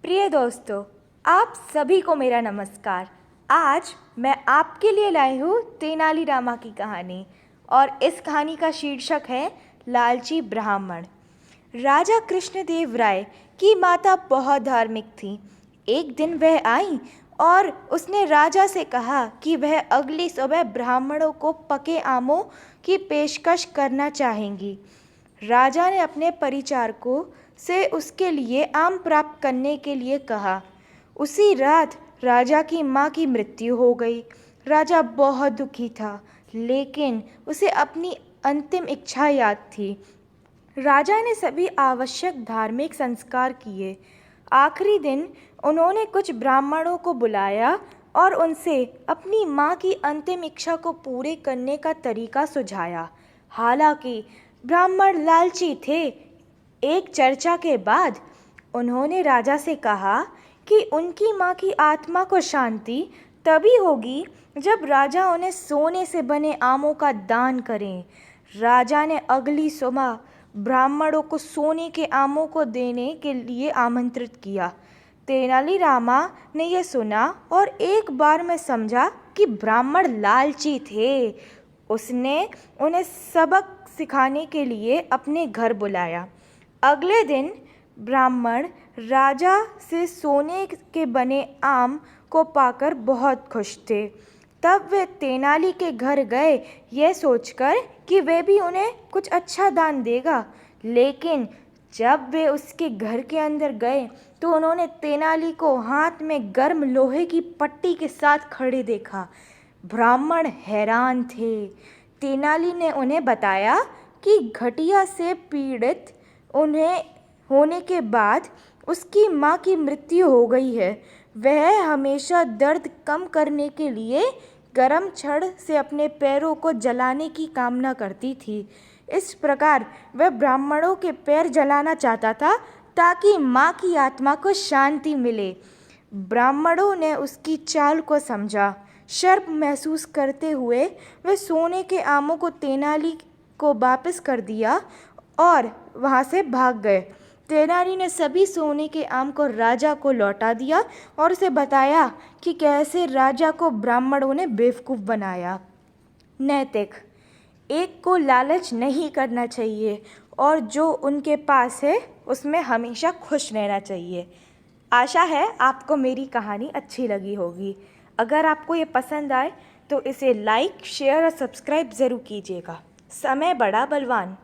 प्रिय दोस्तों, आप सभी को मेरा नमस्कार। आज मैं आपके लिए लाई हूँ तेनालीरामा की कहानी और इस कहानी का शीर्षक है लालची ब्राह्मण। राजा कृष्णदेव राय की माता बहुत धार्मिक थी। एक दिन वह आई और उसने राजा से कहा कि वह अगली सुबह ब्राह्मणों को पके आमों की पेशकश करना चाहेंगी। राजा ने अपने परिचारकों से उसके लिए आम प्राप्त करने के लिए कहा। उसी रात राजा की माँ की मृत्यु हो गई। राजा बहुत दुखी था, लेकिन उसे अपनी अंतिम इच्छा याद थी। राजा ने सभी आवश्यक धार्मिक संस्कार किए। आखिरी दिन उन्होंने कुछ ब्राह्मणों को बुलाया और उनसे अपनी माँ की अंतिम इच्छा को पूरे करने का तरीका सुझाया। हालांकि ब्राह्मण लालची थे। एक चर्चा के बाद उन्होंने राजा से कहा कि उनकी माँ की आत्मा को शांति तभी होगी जब राजा उन्हें सोने से बने आमों का दान करें। राजा ने अगली सुबह ब्राह्मणों को सोने के आमों को देने के लिए आमंत्रित किया। तेनालीरामा ने यह सुना और एक बार में समझा कि ब्राह्मण लालची थे। उसने उन्हें सबक सिखाने के लिए अपने घर बुलाया। अगले दिन ब्राह्मण राजा से सोने के बने आम को पाकर बहुत खुश थे। तब वे तेनाली के घर गए, यह सोचकर कि वे भी उन्हें कुछ अच्छा दान देगा। लेकिन जब वे उसके घर के अंदर गए तो उन्होंने तेनाली को हाथ में गर्म लोहे की पट्टी के साथ खड़े देखा। ब्राह्मण हैरान थे। तेनाली ने उन्हें बताया कि घटिया से पीड़ित उन्हें होने के बाद उसकी माँ की मृत्यु हो गई है। वह हमेशा दर्द कम करने के लिए गरम छड़ से अपने पैरों को जलाने की कामना करती थी। इस प्रकार वह ब्राह्मणों के पैर जलाना चाहता था ताकि माँ की आत्मा को शांति मिले। ब्राह्मणों ने उसकी चाल को समझा। शर्म महसूस करते हुए वे सोने के आमों को तेनाली को वापस कर दिया और वहाँ से भाग गए। तेनाली ने सभी सोने के आम को राजा को लौटा दिया और उसे बताया कि कैसे राजा को ब्राह्मणों ने बेवकूफ़ बनाया। नैतिक: एक को लालच नहीं करना चाहिए और जो उनके पास है उसमें हमेशा खुश रहना चाहिए। आशा है आपको मेरी कहानी अच्छी लगी होगी। अगर आपको ये पसंद आए तो इसे लाइक, शेयर और सब्सक्राइब ज़रूर कीजिएगा। समय बड़ा बलवान।